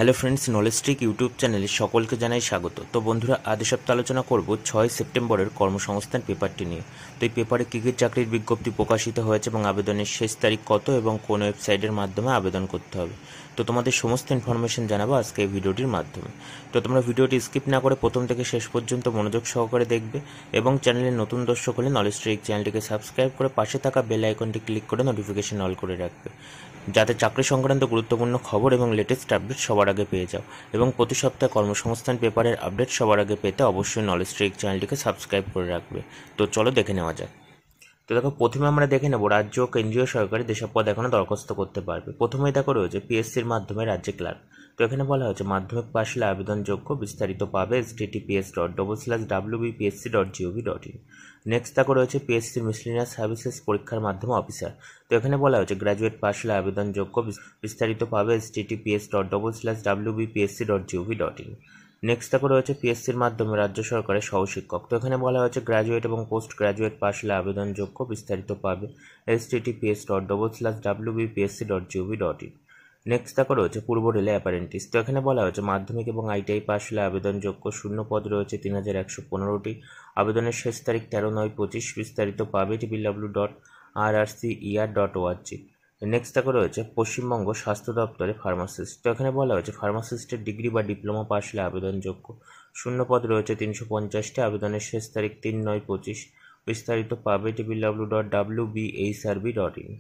Hello friends, knowledge trick YouTube চ্যানেলে সকলকে জানাই স্বাগত। তো বন্ধুরা, আজ সপ্তাহে আলোচনা করব 6 সেপ্টেম্বরের কর্মসংস্থান পেপারটি নিয়ে। তো এই পেপারে কী কী চাকরির বিজ্ঞপ্তি প্রকাশিত হয়েছে এবং আবেদনের শেষ তারিখ কত এবং কোন ওয়েবসাইটের মাধ্যমে আবেদন করতে হবে, তো তোমাদের সমস্ত ইনফরমেশন জানাবো আজকে এই ভিডিওটির মাধ্যমে। তো তোমরা ভিডিওটি স্কিপ না করে প্রথম থেকে শেষ পর্যন্ত মনোযোগ সহকারে দেখবে এবং চ্যানেলের নতুন দর্শক হলে নলেজ ট্রিক চ্যানেলটিকে সাবস্ক্রাইব করে পাশে থাকা বেল আইকনটি ক্লিক করে নোটিফিকেশন অল করে রাখবে, যাতে চাকরি সংক্রান্ত গুরুত্বপূর্ণ খবর এবং লেটেস্ট আপডেট সবার আগে পেয়ে যাও। এবং প্রতি সপ্তাহে কর্মসংস্থান পেপারের আপডেট সবার আগে পেতে অবশ্যই নলেজ ট্রিক চ্যানেলটিকে সাবস্ক্রাইব করে রাখবে। তো চলো দেখে নেওয়া যাক। তো দেখো, প্রথমে আমরা দেখে নেব রাজ্য ও কেন্দ্রীয় সরকারি যেসব পদ এখনও দরখাস্ত করতে পারবে। প্রথমেই দেখো রয়েছে পিএসসির মাধ্যমে রাজ্যে ক্লার্ক। তো এখানে বলা হয়েছে মাধ্যমিক পাশ হলে আবেদনযোগ্য, বিস্তারিত পাবে https://wpsc.gov.in। নেক্সট দেখো রয়েছে পিএসসির মিসলিনিয়াস সার্ভিসেস পরীক্ষার মাধ্যমে অফিসার। তো এখানে বলা হয়েছে গ্র্যাজুয়েট পাশ হলে আবেদনযোগ্য, বিস্তারিত পাবে https://wpsc.gov.in। নেক্সট দেখো রয়েছে পিএসসির মাধ্যমে রাজ্য সরকারের সহশিক্ষক। তো এখানে বলা হয়েছে গ্র্যাজুয়েট এবং পোস্ট গ্র্যাজুয়েট পাশ হলে আবেদনযোগ্য, বিস্তারিত পাবে https://wpsc.gov.in। নেক্সট দেখো রয়েছে পূর্ব রেলে অ্যাপারেন্টিস। তো এখানে বলা হয়েছে মাধ্যমিক এবং আইটিআই পাশ হলে আবেদনযোগ্য, শূন্য পদ রয়েছে 3115টি, আবেদনের শেষ তারিখ 13/9/25, বিস্তারিত পাবে www.rrcer.org। নেক্সট দেখো রয়েছে পশ্চিমবঙ্গ স্বাস্থ্য দপ্তরে ফার্মাসিস্ট। তো এখানে বলা হয়েছে ফার্মাসিস্টের ডিগ্রি বা ডিপ্লোমা পাশ হলে আবেদনযোগ্য, শূন্য পদ রয়েছে 350টি, আবেদনের শেষ তারিখ 3/9/25, বিস্তারিত পাবে www.wbhrb.in।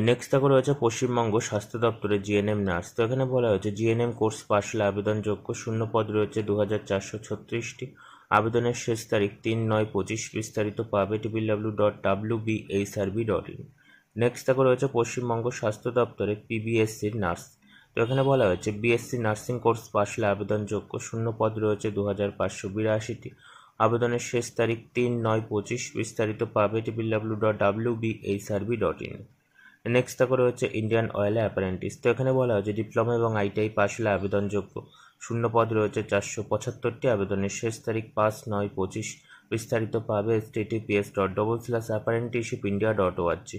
নেক্সট দেখো রয়েছে পশ্চিমবঙ্গ স্বাস্থ্য দপ্তরে জিএনএম নার্স। তো এখানে বলা হয়েছে জিএনএম কোর্স পাশ হলে আবেদনযোগ্য, শূন্য পদ রয়েছে 2436টি, আবেদনের শেষ তারিখ 3/9/25, বিস্তারিত পাবে www.wbhrb.in। নেক্সট দেখো রয়েছে পশ্চিমবঙ্গ স্বাস্থ্য দপ্তরে পিবিএসসির নার্স। তো এখানে বলা হয়েছে বিএসসি নার্সিং কোর্স পাশ হলে আবেদনযোগ্য, শূন্য পদ রয়েছে 2582টি, আবেদনের শেষ তারিখ 3/9/25, বিস্তারিত পাবে www.wbhrb.in। নেক্সট দেখো রয়েছে ইন্ডিয়ান অয়েলে অ্যাপারেন্টিস। তো এখানে বলা হয়েছে ডিপ্লোমা এবং আইটিআই পাশ হলে আবেদনযোগ্য, শূন্য পদ রয়েছে 475টি, আবেদনের শেষ তারিখ 5/9/25, বিস্তারিত পাবে https://apprenticeshipindia.org।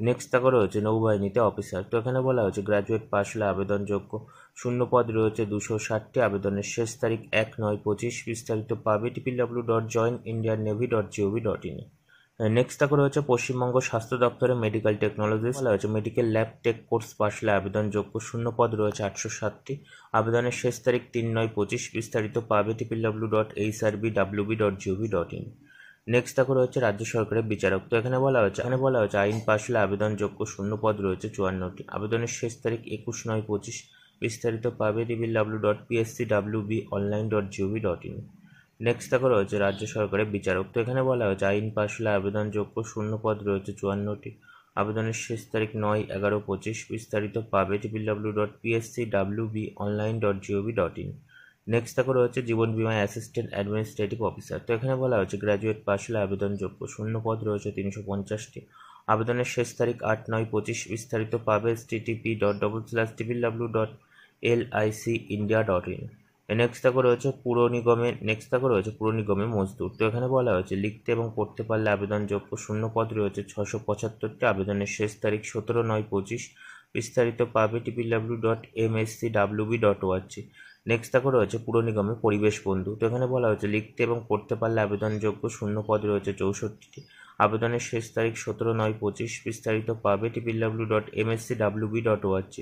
নেক্সট দেখো রয়েছে নৌবাহিনীতে অফিসার। তো এখানে বলা হয়েছে গ্র্যাজুয়েট পাশ হলে আবেদনযোগ্য, শূন্য পদ রয়েছে 260টি, আবেদনের শেষ তারিখ 1/9/25, বিস্তারিত পাবে www.joinindiannavy.gov.in। নেক্সট দেখো রয়েছে পশ্চিমবঙ্গ স্বাস্থ্য দপ্তরে মেডিকেল টেকনোলজিস্ট। বলা হয়েছে medical lab tech course pass হলে আবেদনযোগ্য, শূন্য পদ রয়েছে 807টি, আবেদনের শেষ তারিখ 3/9/25, বিস্তারিত পাবে www.hrbwb.gov.in। নেক্সট দেখো রয়েছে রাজ্য সরকারের বিচারক। তো এখানে বলা হয়েছে আইন পাশ হলে আবেদনযোগ্য, শূন্য পদ রয়েছে 54টি, আবেদনের শেষ তারিখ 21/9/25, বিস্তারিত পাবে www.pscwbonline.gov.in। নেক্সট দেখো রয়েছে রাজ্য সরকারের বিচারক। তো এখানে বলা হয়েছে আইন পাশ হলে আবেদনযোগ্য, শূন্য পদ রয়েছে 54টি, আবেদনের শেষ তারিখ 9/11/25, বিস্তারিত পাবে www.pscwbonline.gov.in। নেক্সট দেখো রয়েছে জীবন বীমা অ্যাসিস্ট্যান্ট অ্যাডমিনিস্ট্রেটিভ অফিসার। তো এখানে বলা হয়েছে গ্র্যাজুয়েট পাশ হলে আবেদনযোগ্য, শূন্য পদ রয়েছে 350টি, আবেদনের শেষ তারিখ 8/9/25, বিস্তারিত পাবে http://www.licindia.in। নেক্সট দেখো রয়েছে পুর নিগমে মজদুর। তো এখানে বলা হয়েছে লিখতে এবং পড়তে পারলে আবেদনযোগ্য, শূন্য পদ রয়েছে 675টি, আবেদনের শেষ তারিখ 17/9/25, বিস্তারিত পাবে www.mscwb.org। নেক্সট দেখো রয়েছে পুর নিগমে পরিবেশ বন্ধু। তো এখানে বলা হয়েছে লিখতে এবং পড়তে পারলে আবেদনযোগ্য, শূন্য পদ রয়েছে 64টি, আবেদনের শেষ তারিখ 17/9/25, বিস্তারিত পাবে www.mscwb.org।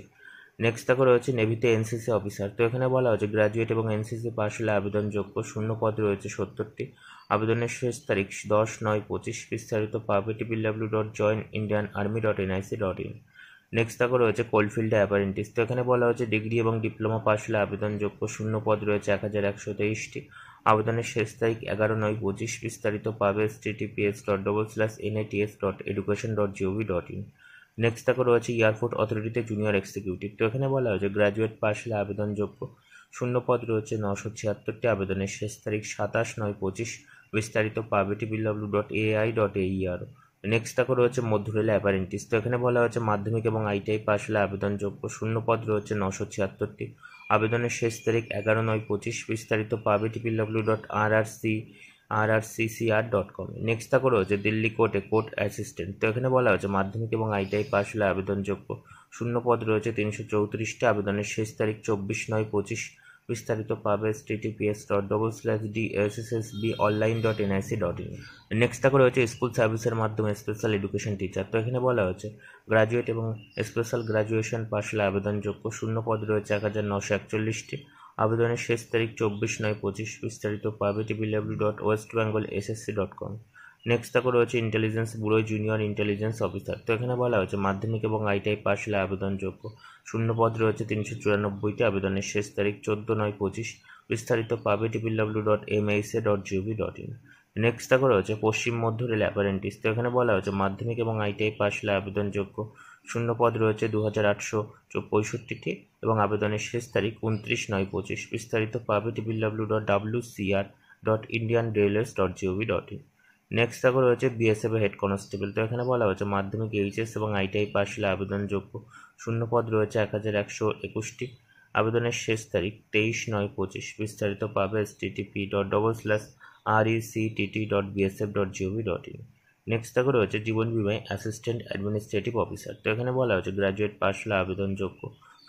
নেক্সট দেখো রয়েছে নেভিতে এনসিসি অফিসার। তো এখানে বলা হয়েছে গ্র্যাজুয়েট এবং এনসিসি পাশ হলে আবেদনযোগ্য, শূন্য পদ রয়েছে 70টি, আবেদনের শেষ তারিখ 10/9/25, বিস্তারিত পাবে www.joinindianarmy.nic.in। নেক্সট দেখো রয়েছে কোলফিল্ডে অ্যাপারেন্টিস। তো এখানে বলা হয়েছে ডিগ্রি এবং ডিপ্লোমা পাশ হলে আবেদনযোগ্য, শূন্য পদ রয়েছে 1123টি, আবেদনের শেষ তারিখ 11/9/25, বিস্তারিত পাবে https://nats.education.gov.in। নেক্সট দেখো রয়েছে এয়ারপোর্ট অথরিটিতে জুনিয়র এক্সিকিউটিভ। তো এখানে বলা হয়েছে গ্র্যাজুয়েট পাশ হলে আবেদনযোগ্য, শূন্য পদ রয়েছে 976টি, আবেদনের শেষ তারিখ 27/9/25, বিস্তারিত পাবে www.ai.aer। নেক্সট দেখো রয়েছে মধ্য রেলে অ্যাপারেন্টিস। তো এখানে বলা হয়েছে মাধ্যমিক এবং আইটিআই পাশ হলে আবেদনযোগ্য, শূন্য পদ রয়েছে 976টি, আবেদনের শেষ তারিখ 11/9/25, বিস্তারিত পাবে www.rrccr.com। নেক্সট দেখো রয়েছে দিল্লি কোর্টে কোর্ট অ্যাসিস্ট্যান্ট। তো এখানে বলা হয়েছে মাধ্যমিক এবং আইটিআই পাশ হলে আবেদনযোগ্য, শূন্যপদ রয়েছে 334টি, আবেদনের শেষ তারিখ 24/9/25। বিস্তারিত পাবে https://dssb.online.nic.in। নেক্সট তারপরে রয়েছে স্কুল সার্ভিসের মাধ্যমে স্পেশাল এডুকেশন টিচার। তো এখানে বলা হচ্ছে গ্রাজুয়েট এবং স্পেশাল গ্রাজুয়েশন পাশ হলে আবেদনযোগ্য। শূন্যপদ রয়েছে 1941টি, আবেদনের শেষ তারিখ 24/9/25। বিস্তারিত পাবে www.westbengalssc.com। নেক্সট তারপর রয়েছে intelligence bureau junior intelligence officer. তো এখানে বলা হচ্ছে মাধ্যমিক এবং আইটিআই পাশ হলে আবেদনযোগ্য। শূন্যপদ রয়েছে 394টি, আবেদনের শেষ তারিখ 14/9/25। বিস্তারিত পাবে www.msa.gov.in। নেক্সট তারপর রয়েছে পশ্চিম মধ্য রেল অ্যাপারেন্টিস। তো এখানে বলা হচ্ছে মাধ্যমিক এবং আইটিআই পাশ হলে আবেদনযোগ্য। শূন্যপদ রয়েছে 2865টি এবং আবেদনের শেষ তারিখ 29/9/25। বিস্তারিত পাবে www.wcr.indianrailways.gov.in। নেক্সট তারপর রয়েছে বিএসএফ হেড কনস্টেবল। তো এখানে বলা হচ্ছে মাধ্যমিক এইচএস এবং আইটিআই পাশ হলে আবেদনযোগ্য। শূন্যপদ রয়েছে 1121টি, আবেদনের শেষ তারিখ 23/9/25। বিস্তারিত পাবে http://rectt.bsf.gov.in। নেক্সট তারপর রয়েছে জীবন বিমায় অ্যাসিস্ট্যান্ট অ্যাডমিনিস্ট্রেটিভ অফিসার। তো এখানে বলা হচ্ছে গ্রাজুয়েট পাশ হলে আবেদনযোগ্য।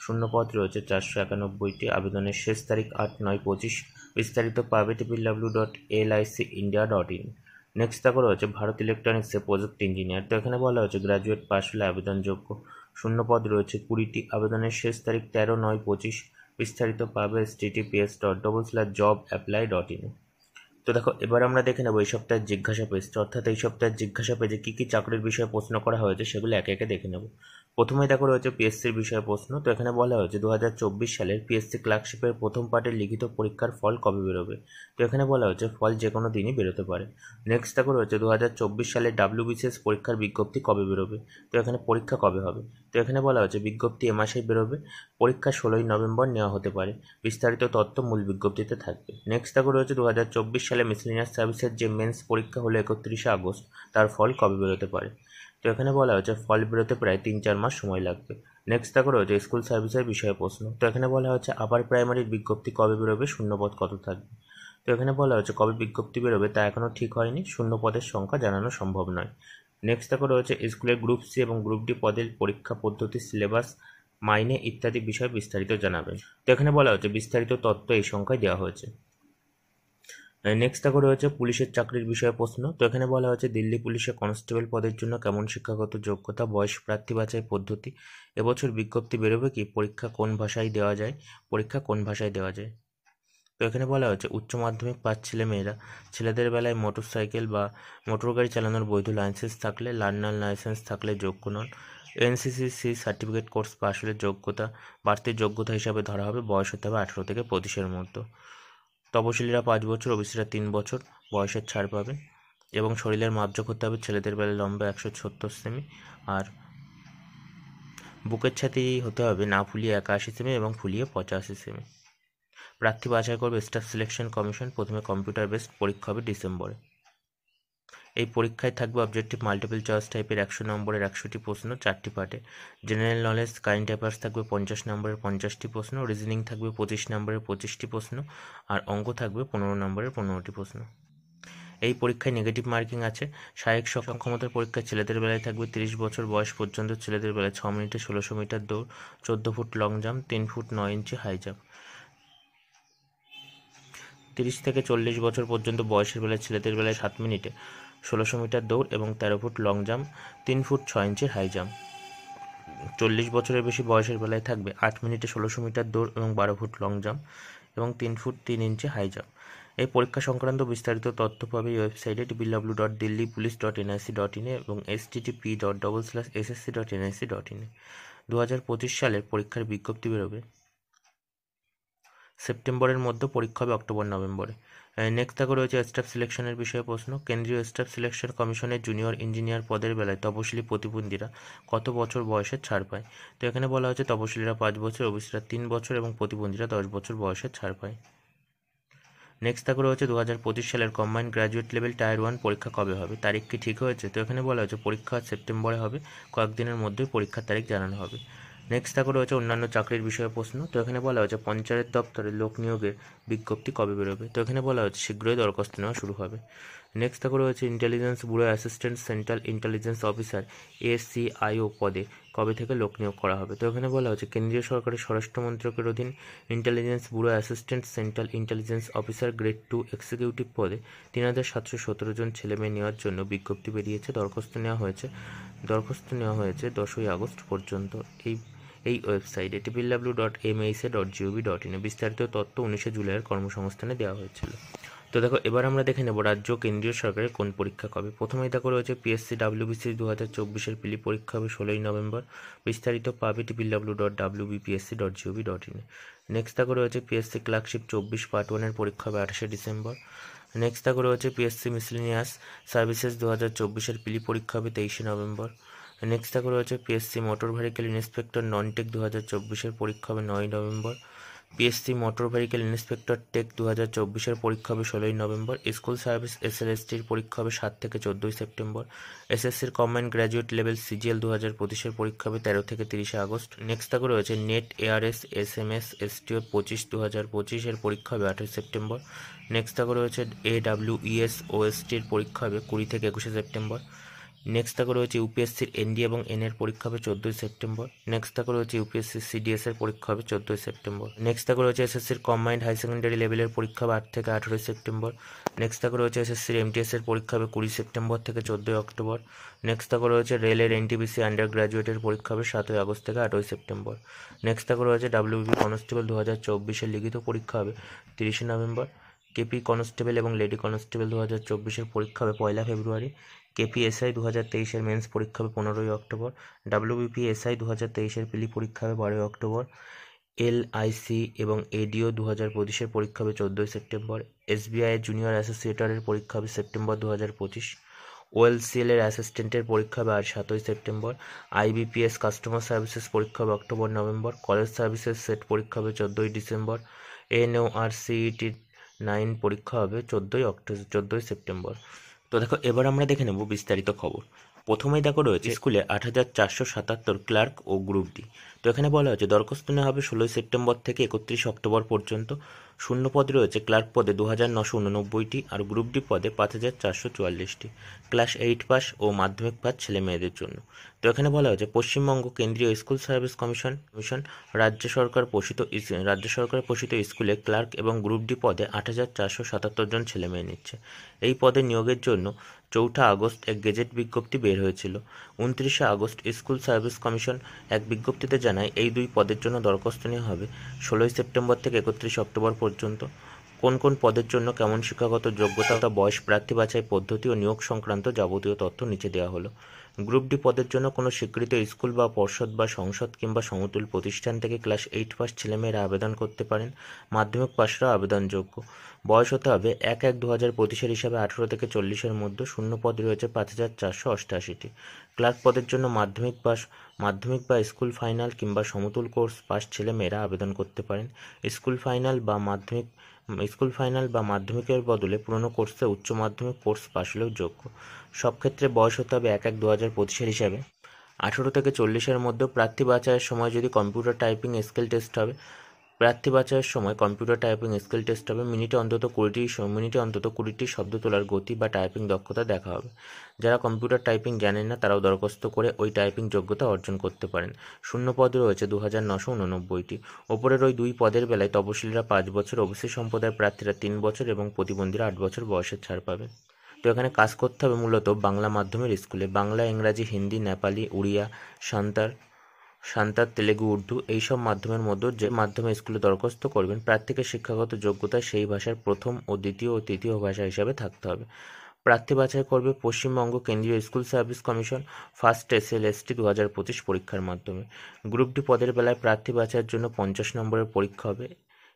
শূন্যপদ রয়েছে 491টি, আবেদনের শেষ তারিখ 8/9/25। বিস্তারিত পাবে www.licindia.in। নেক্সট তারপর রয়েছে ভারত ইলেকট্রনিক্সের প্রজেক্ট ইঞ্জিনিয়ার। তো এখানে বলা হচ্ছে গ্রাজুয়েট পাশ হলে আবেদনযোগ্য। শূন্যপদ রয়েছে 20টি, আবেদনের শেষ তারিখ 13/9/25। বিস্তারিত পাবে https://jobapply.in। তো দেখো এবার আমরা দেখে নেবো এই সপ্তাহের জিজ্ঞাসা পেজটা, অর্থাৎ এই সপ্তাহের জিজ্ঞাসা পেজে কী কী চাকরির বিষয়ে প্রশ্ন করা হয়েছে সেগুলো একে একে দেখে নেব। প্রথমে দেখো রয়েছে পিএসসির বিষয়ে প্রশ্ন। তো এখানে বলা হয়েছে 2024 সালের পিএসসি ক্লার্কশিপের প্রথম পার্টের লিখিত পরীক্ষার ফল কবে বেরোবে। তো এখানে বলা হচ্ছে ফল যে কোনো দিনই বেরোতে পারে। নেক্সট দেখো রয়েছে 2024 সালের ডাব্লিউবিসিএস পরীক্ষার বিজ্ঞপ্তি কবে বেরোবে। তো এখানে পরীক্ষা কবে হবে। তো এখানে বলা হচ্ছে বিজ্ঞপ্তি এ মাসেই বেরোবে, পরীক্ষা 16ই নভেম্বর নেওয়া হতে পারে। বিস্তারিত তথ্য মূল বিজ্ঞপ্তিতে থাকবে। নেক্সট দেখো রয়েছে 2024 সালে মিসেলিনিয়াস সার্ভিসের যে মেন্স পরীক্ষা হলো 31 আগস্ট, তার ফল কবে বেরোতে পারে। তো এখানে বলা হচ্ছে ফল বেরোতে প্রায় 3-4 মাস সময় লাগবে। নেক্সট দেখো রয়েছে স্কুল সার্ভিসের বিষয়ে প্রশ্ন। তো এখানে বলা হচ্ছে আপার প্রাইমারির বিজ্ঞপ্তি কবে বেরোবে, শূন্যপদ কত থাকবে। তো এখানে বলা হচ্ছে কবে বিজ্ঞপ্তি বেরোবে তা এখনও ঠিক হয়নি, শূন্যপদের সংখ্যা জানানো সম্ভব নয়। নেক্সট দেখো রয়েছে স্কুলের গ্রুপ সি এবং গ্রুপ ডি পদের পরীক্ষা পদ্ধতি, সিলেবাস, মাইনে ইত্যাদি বিষয়ে বিস্তারিত জানাবেন। তো এখানে বলা হচ্ছে বিস্তারিত তথ্য এই সংখ্যায় দেওয়া হয়েছে। নেক্সট দেখো রয়েছে পুলিশের চাকরির বিষয়ে প্রশ্ন। তো এখানে বলা হচ্ছে দিল্লি পুলিশে কনস্টেবল পদের জন্য কেমন শিক্ষাগত যোগ্যতা, বয়স, প্রার্থী বাছাই পদ্ধতি, এবছর বিজ্ঞপ্তি বেরোবে কি, পরীক্ষা কোন ভাষায় দেওয়া যায়, তো এখানে বলা হচ্ছে উচ্চ মাধ্যমিক পাস ছেলেমেয়েরা, ছেলেদের বেলায় মোটর সাইকেল বা মোটর গাড়ি চালানোর বৈধ লাইসেন্স থাকলে, লার্নার লাইসেন্স থাকলে যোগ্য নন। এনসিসি সার্টিফিকেট কোর্স পাস হলে যোগ্যতা, বাড়তি যোগ্যতা হিসাবে ধরা হবে, বয়স হতে হবে 18 থেকে 25-এর মধ্যে। তপশিলীরা 5 বছর, ওবিসিরা 3 বছর বয়সের ছাড় পাবে এবং শরীরের মাপজোক হতে হবে ছেলেদের বেলায় লম্বা 170 সেমি আর বুকের ছাতি হতে হবে না ফুলিয়ে 81 সেমি এবং ফুলিয়ে 85 সেমি। প্রার্থী বাছাই করবে স্টাফ সিলেকশন কমিশন। প্রথমে কম্পিউটার বেসড পরীক্ষা হবে ডিসেম্বরে। এই পরীক্ষায় থাকবে অবজেক্টিভ মাল্টিপল চয়েস টাইপের 100 নম্বরের 100টি প্রশ্ন 4টি পার্টে। জেনারেল নলেজ কারেন্ট অ্যাফেয়ার্স থাকবে 50 নম্বরের 50টি প্রশ্ন, রিজনিং থাকবে 25 নম্বরের 25টি প্রশ্ন আর অঙ্ক থাকবে 15 নম্বরের 15টি প্রশ্ন। এই পরীক্ষায় নেগেটিভ মার্কিং আছে। শারীরিক সক্ষমতার পরীক্ষায় ছেলেদের বেলায় থাকবে 30 বছর বয়স পর্যন্ত ছেলেদের বেলায় 6 মিনিটে 1600 মিটার দৌড়, 14 ফুট লং জাম্প, 3 ফুট 9 ইঞ্চি হাই জাম্প। 30 থেকে 40 বছর পর্যন্ত বয়সের বেলায় ছেলেদের বেলায় 7 মিনিটে 1600 মিটার দৌড় এবং 13 ফুট লং জাম্প, 3 ফুট 6 ইঞ্চির হাই জাম্প। 40 বছরের বেশি বয়সের বেলায় থাকবে 8 মিনিটে 1600 মিটার দৌড় এবং 12 ফুট লং জাম্প এবং 3 ফুট 3 ইঞ্চি হাই জাম্প। এই পরীক্ষা সংক্রান্ত বিস্তারিত তথ্য পাবে এই ওয়েবসাইটে www.delhipolice.nic.in এবং http://ssc.nic.in। 2025 সালের পরীক্ষার বিজ্ঞপ্তি বেরোবে সেপ্টেম্বরের মধ্যে, পরীক্ষা হবে অক্টোবর-নভেম্বরে। নেক্সট থাকা রয়েছে স্টাফ সিলেকশনের বিষয়ে প্রশ্ন। কেন্দ্রীয় স্টাফ সিলেকশন কমিশনের জুনিয়র ইঞ্জিনিয়ার পদের বেলায় তপশিলি প্রতিবন্ধীরা কত বছর বয়সের ছাড় পায়। তো এখানে বলা হচ্ছে তপশিলীরা 5 বছর, ওবিসিরা 3 বছর এবং প্রতিবন্ধীরা 10 বছর বয়সের ছাড় পায়। নেক্সট থাকা রয়েছে 2025 সালের কম্বাইন্ড গ্র্যাজুয়েট লেভেল টায়ার 1 পরীক্ষা কবে হবে, তারিখ কি ঠিক হয়েছে। তো এখানে বলা হয়েছে পরীক্ষা সেপ্টেম্বরে হবে, কয়েকদিনের মধ্যেই পরীক্ষার তারিখ জানানো হবে। নেক্সট থাকা রয়েছে অন্যান্য চাকরির বিষয়ে প্রশ্ন। তো এখানে বলা হয়েছে পঞ্চায়েত দপ্তরে লোক নিয়োগের বিজ্ঞপ্তি কবে বেরোবে। তো এখানে বলা হচ্ছে শীঘ্রই দরখাস্ত নেওয়া শুরু হবে। নেক্সট দেখো রয়েছে intelligence bureau assistant central intelligence officer ACIO পদে কবে থেকে লোক নিয়োগ করা হবে। তো এখানে বলা হচ্ছে কেন্দ্রীয় সরকারের স্বরাষ্ট্র মন্ত্রকের অধীন intelligence bureau assistant central intelligence officer grade 2 executive পদে 3717 জন ছেলেমেয়ে নেওয়ার জন্য বিজ্ঞপ্তি বেরিয়েছে। দরখাস্ত নেওয়া হয়েছে 10ই আগস্ট পর্যন্ত। এই ওয়েবসাইটে www.msa.gov.in বিস্তারিত তথ্য 19 জুলাইয়ের কর্মসংস্থানে দেওয়া হয়েছিল। তো দেখো এবার আমরা দেখে নেব রাজ্য কেন্দ্রীয় সরকারের কোন পরীক্ষা কবে। প্রথমেই দেখো রয়েছে PSC WBC 2024 প্রিলি পরীক্ষা হবে 16ই নভেম্বর। বিস্তারিত পাবে www.wbpsc.gov.in। নেক্সট দেখো রয়েছে PSC ক্লার্কশিপ 24 পার্ট 1 পরীক্ষা হবে 28শে ডিসেম্বর। নেক্সট দেখো রয়েছে PSC মিসেলেনিয়াস সার্ভিসেস 2024 প্রিলি পরীক্ষা হবে 23শে নভেম্বর। নেক্সট দেখো রয়েছে PSC motor vehicle inspector non tech 2024 পরীক্ষা হবে 9ই November. PSC motor vehicle inspector tech 2024 পরীক্ষা হবে 16ই নভেম্বর। স্কুল সার্ভিস SLSTর পরীক্ষা হবে 7 থেকে 14ই সেপ্টেম্বর। SSCর কম্বাইন্ড গ্র্যাজুয়েট লেভেল CGL 2025 পরীক্ষা হবে 13 থেকে 30শে আগস্ট। নেক্সট দেখো রয়েছে নেট ARS SMS STO 2025 পরীক্ষা হবে 28 সেপ্টেম্বর। নেক্সট দেখো রয়েছে AWES OSTর পরীক্ষা হবে 20 থেকে 21শে সেপ্টেম্বর। নেক্সট দেখো রয়েছে UPSCর ND এবং N এর পরীক্ষা হবে 14ই সেপ্টেম্বর। নেক্সট দেখো রয়েছে UPSC CDS এর পরীক্ষা হবে 14ই সেপ্টেম্বর। নেক্সট দেখো রয়েছে SSCর কম্বাইন্ড হাই সেকেন্ডারি লেভেলের পরীক্ষা হবে 8 থেকে 18ই সেপ্টেম্বর। নেক্সট দেখো রয়েছে SSCর MTS এর পরীক্ষা হবে 20 সেপ্টেম্বর থেকে 14ই অক্টোবর। নেক্সট দেখো রয়েছে রেলের NTPC আন্ডার গ্র্যাজুয়েটের পরীক্ষা হবে 7ই আগস্ট থেকে 8ই সেপ্টেম্বর। নেক্সট দেখো রয়েছে WBP কনস্টেবল 2024 লিখিত পরীক্ষা হবে 30শে নভেম্বর। KP কনস্টেবল এবং লেডি কনস্টেবল 2024 পরীক্ষা হবে 1 ফেব্রুয়ারি। KPSI 2023 মেন্স পরীক্ষা হবে 15ই অক্টোবর। WBPSI 2023 প্রিলি পরীক্ষা হবে 12ই অক্টোবর। LIC এবং ADO 2025 পরীক্ষা হবে 14ই সেপ্টেম্বর। SBI জুনিয়র অ্যাসোসিয়েটরের পরীক্ষা হবে সেপ্টেম্বর 2025। OLCL এর অ্যাসিস্ট্যান্টের পরীক্ষা হবে 7ই সেপ্টেম্বর। IBPS কাস্টমার সার্ভিসেস পরীক্ষা হবে October November. College services set পরীক্ষা হবে 14ই ডিসেম্বর। NORCET 9 পরীক্ষা হবে 14ই সেপ্টেম্বর। তো দেখো এবার আমরা দেখে নেব বিস্তারিত খবর। প্রথমেই দেখো রয়েছে স্কুলে 8477 ক্লার্ক ও গ্রুপ ডি। তো এখানে বলা হয়েছে দরখাস্ত নেওয়া হবে 16ই সেপ্টেম্বর থেকে 31 অক্টোবর পর্যন্ত। শূন্য পদ রয়েছে ক্লার্ক পদে 2989টি আর গ্রুপ ডি পদে 5444টি। ক্লাস 8 পাস ও মাধ্যমিক পাস ছেলে মেয়েদের জন্য। তো এখানে বলা হয়েছে পশ্চিমবঙ্গ কেন্দ্রীয় স্কুল সার্ভিস কমিশন রাজ্য সরকার পোষিত স্কুলে ক্লার্ক এবং গ্রুপ ডি পদে 8477 জন ছেলে মেয়ে নিচ্ছে। এই পদে নিয়োগের জন্য 4 আগস্ট এক গেজেট বিজ্ঞপ্তি বের হয়েছিল। 29 আগস্ট স্কুল সার্ভিস কমিশন এক বিজ্ঞপ্তিতে জানায় এই দুই পদের জন্য দরখাস্ত নেওয়া হবে 16ই সেপ্টেম্বর থেকে 31 অক্টোবর পর্যন্ত। কোন কোন পদের জন্য কেমন শিক্ষাগত যোগ্যতা, বয়স, প্রার্থী বাছাই পদ্ধতি ও নিয়োগ সংক্রান্ত যাবতীয় তথ্য নিচে দেওয়া হলো। গ্রুপ ডি পদের জন্য কোনো স্বীকৃত স্কুল বা পর্ষদ বা সংসদ কিংবা সমতুল প্রতিষ্ঠান থেকে ক্লাস 8 পাস ছেলেমেয়েরা আবেদন করতে পারেন। মাধ্যমিক পাসরাও আবেদনযোগ্য। বয়স হতে হবে 1/1/2025 হিসাবে 18 থেকে 40-এর মধ্যে। শূন্য পদ রয়েছে 5488টি। ক্লার্ক পদের জন্য মাধ্যমিক বা স্কুল ফাইনাল কিংবা সমতুল কোর্স পাস ছেলেমেয়েরা আবেদন করতে পারেন। স্কুল ফাইনাল বা মাধ্যমিকের বদলে পুরনো কোর্সে উচ্চ মাধ্যমিক কোর্স পাশ হলেও যোগ্য। সব ক্ষেত্রে বয়স হতে হবে 1/1/2025 হিসাবে 18 থেকে 40-এর মধ্যে। প্রার্থী বাছাইয়ের সময় কম্পিউটার টাইপিং স্কিল টেস্ট হবে। মিনিটে অন্তত 20টি শব্দ তোলার গতি বা টাইপিং দক্ষতা দেখা হবে। যারা কম্পিউটার টাইপিং জানেন না তারাও দরখাস্ত করে ওই টাইপিং যোগ্যতা অর্জন করতে পারেন। শূন্য পদ রয়েছে 2989টি। ওপরের ওই দুই পদের বেলায় তপশিলীরা 5 বছর, ওবিসি সম্প্রদায়ের প্রার্থীরা 3 বছর এবং প্রতিবন্ধীরা 8 বছর বয়সের ছাড় পাবে। তো এখানে কাজ করতে হবে মূলত বাংলা মাধ্যমের স্কুলে। বাংলা, ইংরাজি, হিন্দি, নেপালি, উড়িয়া, সাঁওতাল, তেলেগু, উর্দু এইসব মাধ্যমের মধ্যে যে মাধ্যমে স্কুলে দরখাস্ত করবেন প্রার্থীকে শিক্ষাগত যোগ্যতা সেই ভাষার প্রথম ও দ্বিতীয় ও তৃতীয় ভাষা হিসাবে থাকতে হবে। প্রার্থী বাছাই করবে পশ্চিমবঙ্গ কেন্দ্রীয় school service commission first SLST 2025 পরীক্ষার মাধ্যমে। গ্রুপ ডি পদের বেলায় প্রার্থী বাছাইয়ের জন্য 50 নম্বরের পরীক্ষা হবে।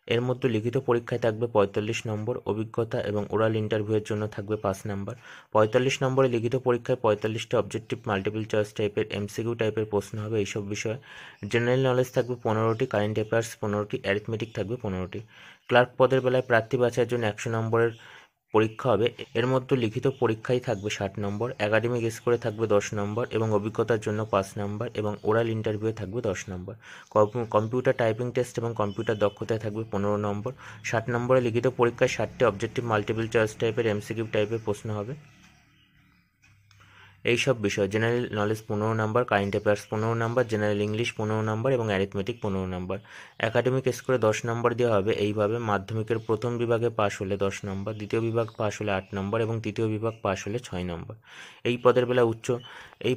এর মধ্যে লিখিত পরীক্ষায় থাকবে 45 নম্বর, অভিজ্ঞতা এবং ওরাল ইন্টারভিউয়ের জন্য থাকবে 5 নম্বর। 45 নম্বরের লিখিত পরীক্ষায় 45টি অবজেক্টিভ মাল্টিপল চয়েস টাইপের MCQ টাইপের প্রশ্ন হবে এইসব বিষয়ে। জেনারেল নলেজ থাকবে 15টি, কারেন্ট অ্যাফেয়ার্স 15টি, অ্যারিথমেটিক থাকবে 15টি। ক্লার্ক পদের বেলায় প্রার্থী বাছাইয়ের জন্য 100 নম্বরের পরীক্ষা হবে। এর মধ্যে লিখিত পরীক্ষায় থাকবে 60 নম্বর, একাডেমিক স্কোরে থাকবে 10 নম্বর এবং অভিজ্ঞতার জন্য 5 নম্বর এবং ওরাল ইন্টারভিউয়ে থাকবে 10 নম্বর। কম্পিউটার টাইপিং টেস্ট এবং কম্পিউটার দক্ষতায় থাকবে 15 নম্বর। 60 নম্বরে লিখিত পরীক্ষায় 60টি অবজেক্টিভ মাল্টিপল চয়েস টাইপের এমসিকিউ টাইপের প্রশ্ন হবে। এই সব বিষয় জেনারেল নলেজ 15 নম্বর, কারেন্ট অ্যাফেয়ার্স 15 নম্বর, জেনারেল ইংলিশ 15 নম্বর এবং অ্যারিথমেটিক 15 নম্বর। একাডেমিক স্কোরে 10 নম্বর দেওয়া হবে। এইভাবে মাধ্যমিকের প্রথম বিভাগে পাশ হলে 10 নম্বর, দ্বিতীয় বিভাগ পাশ হলে 8 নম্বর এবং তৃতীয় বিভাগ পাশ হলে 6 নম্বর। এই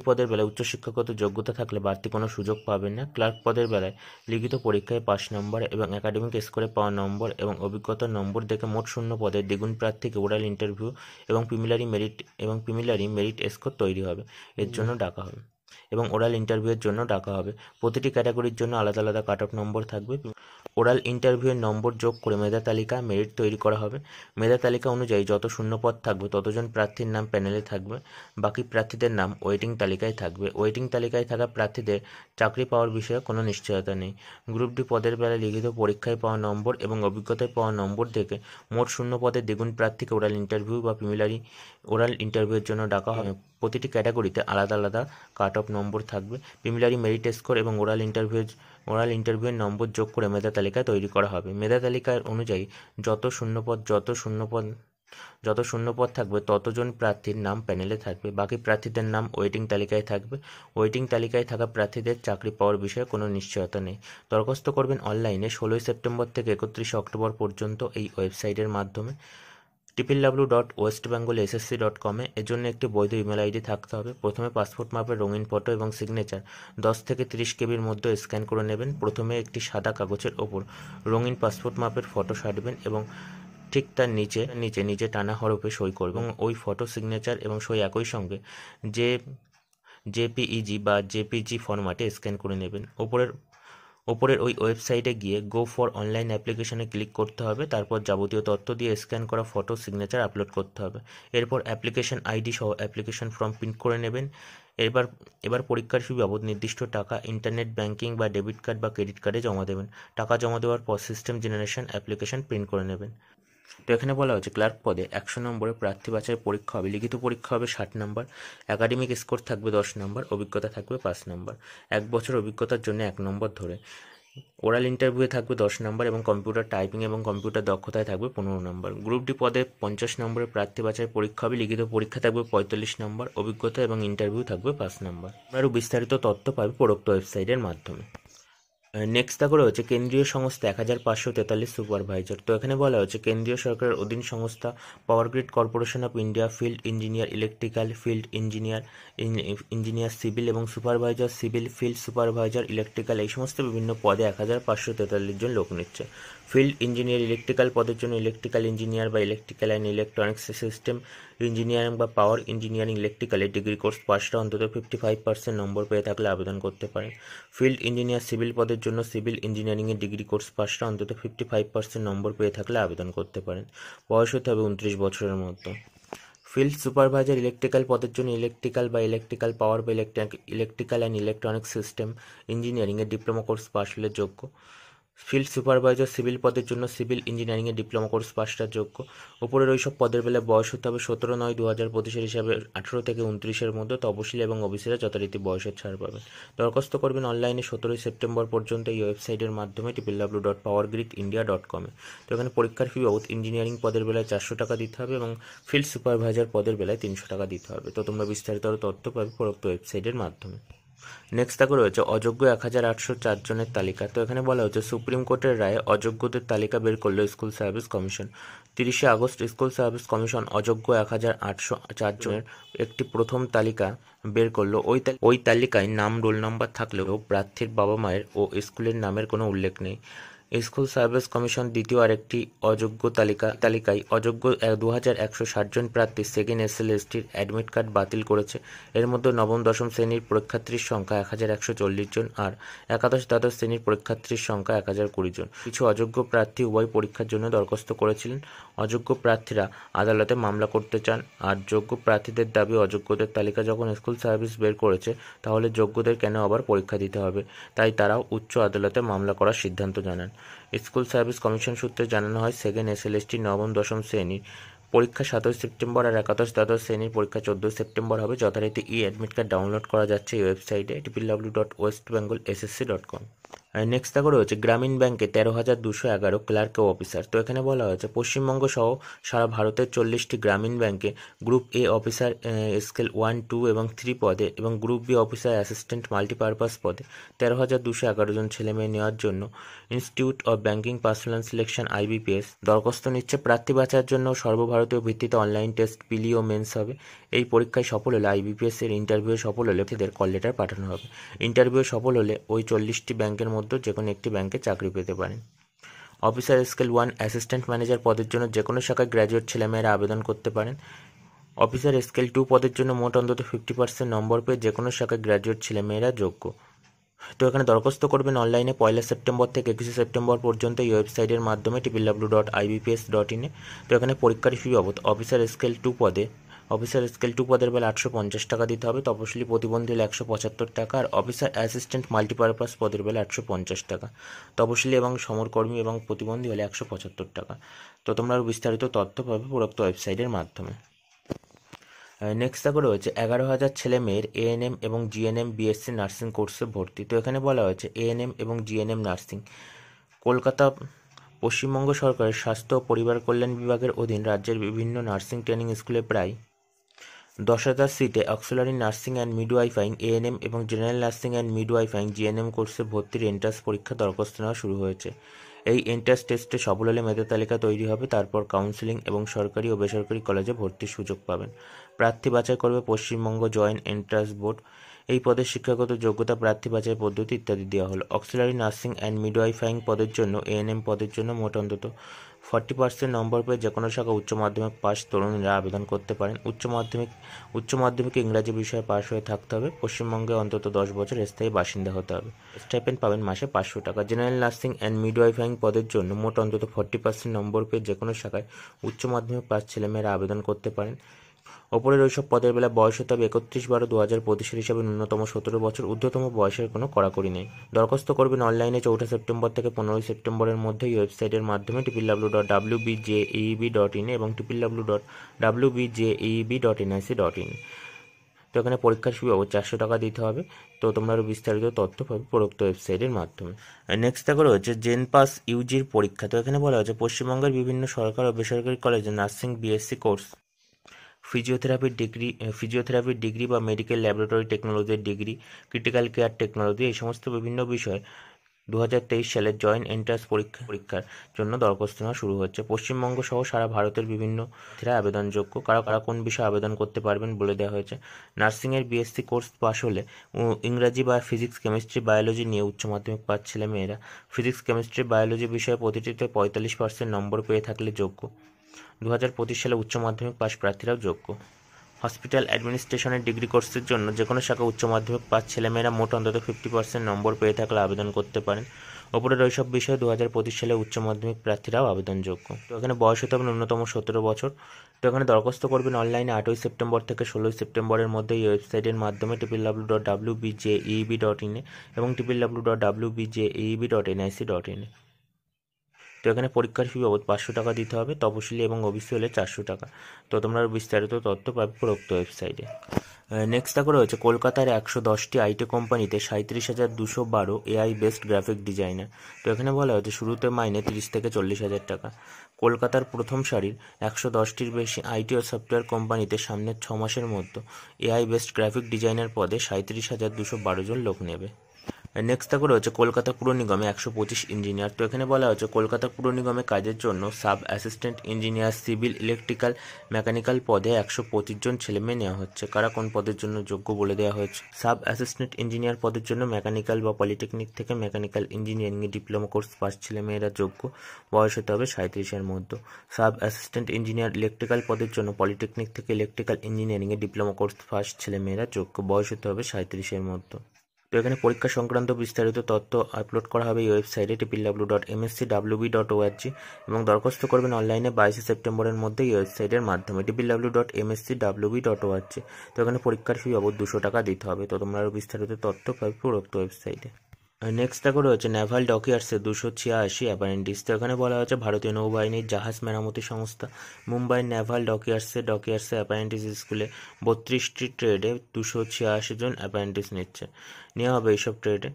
পদের বেলায় উচ্চশিক্ষাগত যোগ্যতা থাকলে বাড়তি কোনো সুযোগ পাবেন না। ক্লার্ক পদের বেলায় লিখিত পরীক্ষায় 5 নম্বর এবং একাডেমিক স্কোরে পাওয়া নম্বর এবং অভিজ্ঞতার নম্বর দেখে মোট শূন্য পদের দ্বিগুণ প্রার্থীকে ওরাল ইন্টারভিউ এবং প্রিমিলারি মেরিট স্কোর তৈরি হবে, এর জন্য ডাকা হবে এবং ওরাল ইন্টারভিউয়ের জন্য ডাকা হবে। প্রতিটি ক্যাটাগরির জন্য আলাদা আলাদা কাট অফ নম্বর থাকবে। ওরাল ইন্টারভিউয়ের নম্বর যোগ করে মেধা তালিকা মেরিট তৈরি করা হবে। মেধা তালিকা অনুযায়ী যত শূন্যপদ থাকবে ততজন প্রার্থীর নাম প্যানেলে থাকবে, বাকি প্রার্থীদের নাম ওয়েটিং তালিকায় থাকবে। ওয়েটিং তালিকায় থাকা প্রার্থীদের চাকরি পাওয়ার বিষয়ে কোনো নিশ্চয়তা নেই। গ্রুপ ডি পদের বেলায় লিখিত পরীক্ষায় পাওয়া নম্বর এবং অভিজ্ঞতায় পাওয়া নম্বর দেখে মোট শূন্য পদের দ্বিগুণ প্রার্থীকে ওরাল ইন্টারভিউ বা ওরাল ইন্টারভিউয়ের জন্য ডাকা হবে। প্রতিটি ক্যাটাগরিতে আলাদা আলাদা কাট অফ নম্বর থাকবে। প্রিমিলারি মেরিট স্কোর এবং ওরাল ইন্টারভিউয়ের নম্বর যোগ করে মেধা তালিকা তৈরি করা হবে। মেধা তালিকার অনুযায়ী যত শূন্যপদ থাকবে ততজন প্রার্থীর নাম প্যানেলে থাকবে, বাকি প্রার্থীদের নাম ওয়েটিং তালিকায় থাকবে। ওয়েটিং তালিকায় থাকা প্রার্থীদের চাকরি পাওয়ার বিষয়ে কোনো নিশ্চয়তা নেই। দরখাস্ত করবেন অনলাইনে 16 সেপ্টেম্বর থেকে 31 অক্টোবর পর্যন্ত এই ওয়েবসাইটের মাধ্যমে www.westbengalssc.com এর জন্য একটি বৈধ ইমেল আইডি থাকতে হবে। প্রথমে পাসপোর্ট মাপের রঙিন ফটো এবং সিগনেচার 10 থেকে 30 কেবির মধ্যে স্ক্যান করে নেবেন। প্রথমে একটি সাদা কাগজের ওপর রঙিন পাসপোর্ট মাপের ফটো সাঁটবেন এবং ঠিক তার নিচে টানা হরফে সই করবেন এবং ওই ফটো, সিগনেচার এবং সই একই সঙ্গে জেপিইজি বা জেপিজি ফরম্যাটে স্ক্যান করে নেবেন। ওপরের ওই ওয়েবসাইটে গিয়ে গো ফর অনলাইন অ্যাপ্লিকেশনে ক্লিক করতে হবে। তারপর যাবতীয় তথ্য দিয়ে স্ক্যান করা ফটো, সিগনেচার আপলোড করতে হবে। এরপর অ্যাপ্লিকেশন আইডি সহ অ্যাপ্লিকেশন ফর্ম প্রিন্ট করে নেবেন। এবার পরীক্ষার ফি বাবদ নির্দিষ্ট টাকা ইন্টারনেট ব্যাংকিং বা ডেবিট কার্ড বা ক্রেডিট কার্ডে জমা দেবেন। টাকা জমা দেওয়ার পর সিস্টেম জেনারেশন অ্যাপ্লিকেশন প্রিন্ট করে নেবেন। তো এখানে বলা হচ্ছে ক্লার্ক পদে 100 নম্বরে প্রার্থী বাছাই পরীক্ষা হবে। লিখিত পরীক্ষা হবে 60 নম্বর, একাডেমিক স্কোর থাকবে 10 নম্বর, অভিজ্ঞতা থাকবে 5 নম্বর। 1 বছর অভিজ্ঞতার জন্য 1 নম্বর ধরে। ওরাল ইন্টারভিউয়ে থাকবে 10 নম্বর এবং কম্পিউটার টাইপিং এবং কম্পিউটার দক্ষতায় থাকবে 15 নম্বর। গ্রুপ ডি পদে 50 নম্বরের প্রার্থী বাছাই পরীক্ষা হবে। লিখিত পরীক্ষা থাকবে 45 নম্বর, অভিজ্ঞতা এবং ইন্টারভিউ থাকবে 5 নম্বর। আরও বিস্তারিত তথ্য পাবে উপরোক্ত ওয়েবসাইটের মাধ্যমে। নেক্সট দেখো রয়েছে কেন্দ্রীয় সংস্থা 1543 সুপারভাইজার। তো এখানে বলা হচ্ছে কেন্দ্রীয় সরকারের অধীন সংস্থা power grid corporation of India, field engineer electrical, field engineer civil এবং supervisor civil, field supervisor electrical, এই সমস্ত বিভিন্ন পদে 1543 জন লোক নিচ্ছে। ফিল্ড ইঞ্জিনিয়ার ইলেকট্রিক্যাল পদের জন্য ইলেকট্রিক্যাল ইঞ্জিনিয়ার বা electrical and electronics system engineering বা পাওয়ার ইঞ্জিনিয়ারিং ইলেকট্রিক্যালের ডিগ্রি কোর্স পাশটা অন্তত 55% নম্বর পেয়ে থাকলে আবেদন করতে পারেন। ফিল্ড ইঞ্জিনিয়ার সিভিল পদের জন্য সিভিল ইঞ্জিনিয়ারিংয়ের ডিগ্রি কোর্স পাশটা অন্তত 55% নম্বর পেয়ে থাকলে আবেদন করতে পারেন। বয়স হতে হবে 29 বছরের মধ্যে। ফিল্ড সুপারভাইজার ইলেকট্রিক্যাল পদের জন্য ইলেকট্রিক্যাল বা ইলেকট্রিক্যাল পাওয়ার বা ইলেকট্রিক্যাল অ্যান্ড ইলেকট্রনিক সিস্টেম ইঞ্জিনিয়ারিংয়ের ডিপ্লোমা কোর্স পাশ হলে যোগ্য। ফিল্ড সুপারভাইজার সিভিল পদের জন্য সিভিল ইঞ্জিনিয়ারিংয়ে ডিপ্লোমা কোর্স পাশটা যোগ্য। উপরের ওইসব পদের বেলায় বয়স হতে হবে 17/9/2025 হিসাবে 18 থেকে 29-এর মধ্যে। তপশিলি এবং ওবিসিরা যথারীতি বয়সের ছাড় পাবেন। দরখাস্ত করবেন অনলাইনে 17 সেপ্টেম্বর পর্যন্ত এই ওয়েবসাইটের মাধ্যমে www.powergridindia.com এ। তো এখানে পরীক্ষার ফি বাবদ ইঞ্জিনিয়ারিং পদের বেলায় 400 টাকা দিতে হবে এবং ফিল্ড সুপারভাইজার পদের বেলায় 300 টাকা দিতে হবে। তো তোমরা বিস্তারিত তথ্য পাবে উপরোক্ত ওয়েবসাইটের মাধ্যমে। নেক্সট দেখো রয়েছে অযোগ্য 1804 জনের তালিকা। তো এখানে বলা হচ্ছে সুপ্রিম কোর্টের রায়ে অযোগ্যদের তালিকা বের করলো school service commission. 30 August school service commission অযোগ্য 1804 জনের একটি প্রথম তালিকা বের করলো। ওই তালিকায় নাম, রোল নাম্বার থাকলেও প্রার্থীর বাবা মায়ের ও স্কুলের নামের কোনো উল্লেখ নেই। স্কুল সার্ভিস কমিশন দ্বিতীয় আরেকটি অযোগ্য তালিকায় অযোগ্য 2160 জন প্রার্থী সেকেন্ড SL/ST অ্যাডমিট কার্ড বাতিল করেছে। এর মধ্যে নবম দশম শ্রেণীর পরীক্ষার্থীর সংখ্যা 1140 জন আর একাদশ দ্বাদশ শ্রেণীর পরীক্ষার্থীর সংখ্যা 1020 জন। কিছু অযোগ্য প্রার্থী উভয় পরীক্ষার জন্য দরখাস্ত করেছিলেন। অযোগ্য প্রার্থীরা আদালতে মামলা করতে চান আর যোগ্য প্রার্থীদের দাবি অযোগ্যদের তালিকা যখন স্কুল সার্ভিস বের করেছে তাহলে যোগ্যদের কেন আবার পরীক্ষা দিতে হবে, তাই তারাও উচ্চ আদালতে মামলা করার সিদ্ধান্ত জানান। স্কুল সার্ভিস কমিশন সূত্রে জানানো হয় সেকেন্ড SL/ST নবম দশম শ্রেণীর পরীক্ষা 7 সেপ্টেম্বর আর একাদশ দ্বাদশ শ্রেণীর পরীক্ষা 14 সেপ্টেম্বর হবে। যথারীতি অ্যাডমিট কার্ড ডাউনলোড করা যাচ্ছে এই ওয়েবসাইটে www.westbengalssc.com। নেক্সট দেখো রয়েছে গ্রামীণ ব্যাংকে 13,211 ক্লার্ক ও অফিসার। তো এখানে বলা হয়েছে পশ্চিমবঙ্গ সহ সারা ভারতের 40টি গ্রামীণ ব্যাংকে গ্রুপ এ অফিসার স্কেল 1, 2 এবং 3 পদে এবং group B officer assistant multipurpose পদে 13,211 জন ছেলেমেয়ে নেওয়ার জন্য institute of banking personal selection IBPS দরখাস্ত নিচ্ছে। প্রার্থী বাছাইয়ের জন্য সর্বভারতীয় ভিত্তিতে অনলাইন টেস্ট, পিলি ও মেন্স হবে। এই পরীক্ষায় সফল হলে IBPS এর ইন্টারভিউ সফল হলে এদের কল লেটার পাঠানো হবে। ইন্টারভিউ সফল হলে ওই 40টি ব্যাংকের মধ্যে যে কোনো একটি ব্যাংকে চাকরি পেতে পারেন। অফিসার স্কেল 1 অ্যাসিস্ট্যান্ট ম্যানেজার পদের জন্য যে কোনো শাখায় গ্র্যাজুয়েট ছেলেমেয়েরা আবেদন করতে পারেন। অফিসার স্কেল 2 পদের জন্য মোট অন্তত 50% নম্বর পেয়ে যে কোনো শাখায় গ্র্যাজুয়েট ছেলেমেয়েরা যোগ্য। তো এখানে দরখাস্ত করবেন অনলাইনে 1 সেপ্টেম্বর থেকে 21 সেপ্টেম্বর পর্যন্ত এই ওয়েবসাইটের মাধ্যমে www.ibps.in এ। তো এখানে পরীক্ষার ফি বাবদ অফিসার স্কেল 2 পদের বেলা 850 টাকা দিতে হবে। তপশিলি প্রতিবন্ধী হলে 175 টাকা, আর অফিসার অ্যাসিস্ট্যান্ট মাল্টিপারপাস পদের বেলা 150 টাকা। তপশিলি এবং সমরকর্মী এবং প্রতিবন্ধী হলে 175 টাকা। তো তোমরা আরও বিস্তারিত তথ্য পাবে উপরোক্ত ওয়েবসাইটের মাধ্যমে। নেক্সট দেখো রয়েছে 11,000 ছেলে মেয়ের ANM এবং GNM BSc নার্সিং কোর্সে ভর্তি। তো এখানে বলা হয়েছে ANM এবং GNM নার্সিং কলকাতা পশ্চিমবঙ্গ সরকারের স্বাস্থ্য ও পরিবার কল্যাণ বিভাগের অধীন রাজ্যের বিভিন্ন নার্সিং ট্রেনিং স্কুলে প্রায় 10,000 সিটে অক্সিলারি নার্সিং অ্যান্ড মিডওয়াইফাইং ANM এবং জেনারেল নার্সিং অ্যান্ড মিডওয়াইফাইং GNM কোর্সে ভর্তির এন্ট্রান্স পরীক্ষা দরখাস্ত নেওয়া শুরু হয়েছে। এই এন্ট্রান্স টেস্টে সফল হলে মেধা তালিকা তৈরি হবে। তারপর কাউন্সেলিং এবং সরকারি ও বেসরকারি কলেজে ভর্তির সুযোগ পাবেন। প্রার্থী বাছাই করবে পশ্চিমবঙ্গ জয়েন্ট এন্ট্রান্স বোর্ড। এই পদের শিক্ষাগত যোগ্যতা, প্রার্থী বাছাই পদ্ধতি ইত্যাদি দেওয়া হলো। অক্সিলারি নার্সিং অ্যান্ড মিডওয়াইফাইং পদের জন্য ANM পদের জন্য মোট অন্তত 40% নম্বর পেয়ে যে কোনো শাখা উচ্চ মাধ্যমিক পাস তরুণীরা আবেদন করতে পারেন। উচ্চ মাধ্যমিকে ইংরাজি বিষয়ে পাশ হয়ে থাকতে হবে। পশ্চিমবঙ্গে অন্তত 10 বছর স্থায়ী বাসিন্দা হতে হবে। স্টাইপেন্ড পাবেন মাসে 500 টাকা। জেনারেল নার্সিং অ্যান্ড মিডওয়াইফাইং পদের জন্য মোট অন্তত 40% নম্বর পেয়ে যে কোনো শাখায় উচ্চ মাধ্যমিক পাস ছেলেমেয়েরা আবেদন করতে পারেন। ওপরের ওইসব পদের বেলা বয়স হতে হবে 31/12/2025 হিসাবে ন্যূনতম 17 বছর, ঊর্ধ্বতম বয়সের কোনো কড়াকড়ি নেই। দরখাস্ত করবেন অনলাইনে 4 সেপ্টেম্বর থেকে 15 সেপ্টেম্বরের মধ্যে এই ওয়েবসাইটের মাধ্যমে www.wbjeeb.in এবং www.wbjeeb.nic.in। তো এখানে পরীক্ষার ফি বাবদ 400 টাকা দিতে হবে। তো তোমরা আরও বিস্তারিত তথ্য পাবে উপরোক্ত ওয়েবসাইটের মাধ্যমে। নেক্সট দেখো রয়েছে জেনপাস ইউজির পরীক্ষা। তো এখানে বলা হয়েছে পশ্চিমবঙ্গের বিভিন্ন সরকার ও বেসরকারি কলেজে নার্সিং BSc কোর্স, ফিজিওথেরাপির ডিগ্রি বা মেডিকেল ল্যাবরেটরি টেকনোলজির ডিগ্রি, ক্রিটিক্যাল কেয়ার টেকনোলজি, এই সমস্ত বিভিন্ন বিষয়ে 2023 সালের জয়েন্ট এন্ট্রান্স পরীক্ষার জন্য দরখাস্ত নেওয়া শুরু হচ্ছে। পশ্চিমবঙ্গ সহ সারা ভারতের বিভিন্ন আবেদনযোগ্য। কারা কোন বিষয়ে আবেদন করতে পারবেন বলে দেওয়া হয়েছে। নার্সিংয়ের BSc কোর্স পাশ হলে ইংরাজি বা ফিজিক্স, কেমিস্ট্রি, বায়োলজি নিয়ে উচ্চ মাধ্যমিক পাস ছেলেমেয়েরা ফিজিক্স, কেমিস্ট্রি, বায়োলজি বিষয়ে প্রতিটিতে 45% নম্বর পেয়ে থাকলে যোগ্য। 2025 সালে উচ্চ মাধ্যমিক পাস প্রার্থীরাও যোগ্য। হসপিটাল অ্যাডমিনিস্ট্রেশনের ডিগ্রি কোর্সের জন্য যে কোনো শাখা উচ্চ মাধ্যমিক পাস ছেলেমেয়েরা মোট অন্তত 50% নম্বর পেয়ে থাকলে আবেদন করতে পারেন। ওপরের ওইসব বিষয়ে 2025 সালে উচ্চ মাধ্যমিক প্রার্থীরাও আবেদনযোগ্য। তো এখানে বয়স হতে হবে ন্যূনতম 17 বছর। তো এখানে দরখাস্ত করবেন অনলাইনে 8 সেপ্টেম্বর থেকে 16 সেপ্টেম্বরের মধ্যে এই ওয়েবসাইটের মাধ্যমে www.wbjeeb.in এবং www.wbjeeb.nic.in। তো এখানে পরীক্ষার ফি বাবদ 500 টাকা দিতে হবে। তপশিলি এবং OBC হলে 400 টাকা। তো তোমরা বিস্তারিত তথ্য পাবে উপরোক্ত ওয়েবসাইটে। নেক্সট দেখো রয়েছে কলকাতার 110টি IT কোম্পানিতে 37,212 AI বেসড গ্রাফিক ডিজাইনার। তো এখানে বলা হয়েছে শুরুতে মাইনে 30 থেকে 40,000 টাকা। কলকাতার প্রথম সারির 110টির বেশি IT ও সফটওয়্যার কোম্পানিতে সামনের 6 মাসের মধ্যে AI বেসড গ্রাফিক ডিজাইনার পদে 37,212 জন লোক নেবে। নেক্সট দেখো রয়েছে কলকাতা পুর নিগমে 125 ইঞ্জিনিয়ার। তো এখানে বলা হয়েছে কলকাতা পুর নিগমে কাজের জন্য sub assistant engineer, civil, electrical, mechanical পদে 125 জন ছেলেমেয়ে নেওয়া হচ্ছে। কারা কোন পদের জন্য যোগ্য বলে দেওয়া হয়েছে। সাব অ্যাসিস্ট্যান্ট ইঞ্জিনিয়ার পদের জন্য মেকানিক্যাল বা পলিটেকনিক থেকে মেকানিক্যাল ইঞ্জিনিয়ারিংয়ে ডিপ্লোমা কোর্স পাস ছেলেমেয়েরা যোগ্য। বয়স হতে হবে 37-এর মধ্যে। সাব অ্যাসিস্ট্যান্ট ইঞ্জিনিয়ার ইলেকট্রিক্যাল পদের জন্য পলিটেকনিক থেকে ইলেকট্রিক্যাল ইঞ্জিনিয়ারিংয়ে ডিপ্লোমা কোর্স পাস ছেলেমেয়েরা যোগ্য। বয়স হতে হবে 37-এর মধ্যে। তো এখানে পরীক্ষা সংক্রান্ত বিস্তারিত তথ্য আপলোড করা হবে এই ওয়েবসাইটে www.mscwb.org এবং দরখাস্ত করবেন অনলাইনে 22 সেপ্টেম্বরের মধ্যে এই ওয়েবসাইটের মাধ্যমে www.mscwb.org। তো এখানে পরীক্ষার ফি বাবদ 200 টাকা দিতে হবে। তো তোমরা আরও বিস্তারিত তথ্য পাবে উপরোক্ত ওয়েবসাইটে। নেক্সট দেখো রয়েছে নেভাল ডকইয়ার্ডসের 286 অ্যাপারেন্টিস। তো এখানে বলা হয়েছে ভারতীয় নৌবাহিনীর জাহাজ মেরামতি সংস্থা মুম্বাই নেভাল ডকইয়ার্ডসে অ্যাপারেন্টিস স্কুলে 32টি ট্রেডে 286 জন অ্যাপারেন্টিস নেওয়া হবে এইসব ট্রেডে।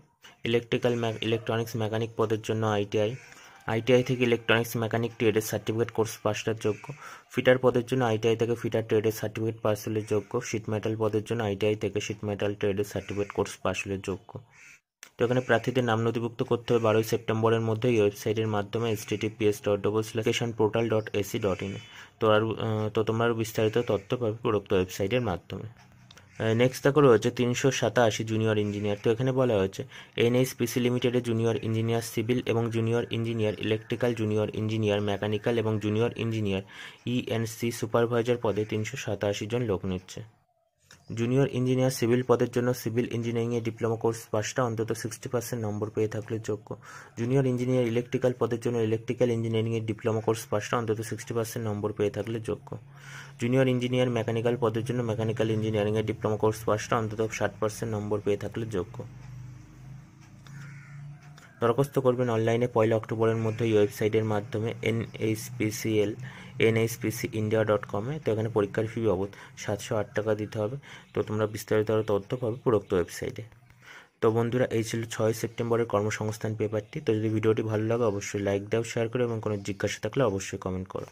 ইলেকট্রনিক্স মেকানিক পদের জন্য আইটিআই থেকে ইলেকট্রনিক্স মেকানিক ট্রেডের সার্টিফিকেট কোর্স পাসের যোগ্য। ফিটার পদের জন্য আইটিআই থেকে ফিটার ট্রেডের সার্টিফিকেট পাস হলে যোগ্য। শিট মেটাল পদের জন্য আইটিআই থেকে শিট মেটাল ট্রেডের সার্টিফিকেট কোর্স পাস হলে যোগ্য। তো এখানে প্রার্থীদের নাম নথিভুক্ত করতে হবে 12 সেপ্টেম্বরের মধ্যে এই ওয়েবসাইটের মাধ্যমে https://education.portal.ac.in। তো তোমরা আরও বিস্তারিত তথ্য পাবে উপরোক্ত ওয়েবসাইটের মাধ্যমে। নেক্সট দেখো রয়েছে 387 জুনিয়র ইঞ্জিনিয়ার। তো এখানে বলা হয়েছে এনএইচপিসি লিমিটেডের জুনিয়র ইঞ্জিনিয়ার সিভিল এবং junior engineer electrical, junior engineer mechanical এবং জুনিয়র ইঞ্জিনিয়ার ইএনসি সুপারভাইজার পদে 387 জন লোক নিচ্ছে। জুনিয়র ইঞ্জিনিয়ার সিভিল পদের জন্য সিভিল ইঞ্জিনিয়ারিংয়ে ডিপ্লোমা কোর্স পাসটা অন্তত 60% নম্বর পেয়ে থাকলে যোগ্য। জুনিয়র ইঞ্জিনিয়ার ইলেকট্রিক্যাল পদের জন্য ইলেকট্রিক্যাল ইঞ্জিনিয়ারিংয়ে ডিপ্লোমা কোর্স পাসটা অন্তত 60% নম্বর পেয়ে থাকলে যোগ্য। জুনিয়র ইঞ্জিনিয়ার মেকানিক্যাল পদের জন্য মেকানিক্যাল ইঞ্জিনিয়ারিংয়ে ডিপ্লোমা কোর্স পাসটা অন্তত 60% নম্বর পেয়ে থাকলে যোগ্য। দরখাস্ত করবেন অনলাইনে 1 অক্টোবরের মধ্যে এই ওয়েবসাইটের মাধ্যমে nhpcindia.com। তো এখানে পরীক্ষার ফি বাবদ 708 টাকা দিতে হবে। তো তোমরা বিস্তারিত আরও তথ্য পাবে উপরোক্ত ওয়েবসাইটে। তো বন্ধুরা, এই ছিল 6 সেপ্টেম্বরের কর্মসংস্থান পেপারটি। তো যদি ভিডিওটি ভালো লাগে অবশ্যই লাইক দাও, শেয়ার করো এবং কোনো জিজ্ঞাসা থাকলে অবশ্যই কমেন্ট করো।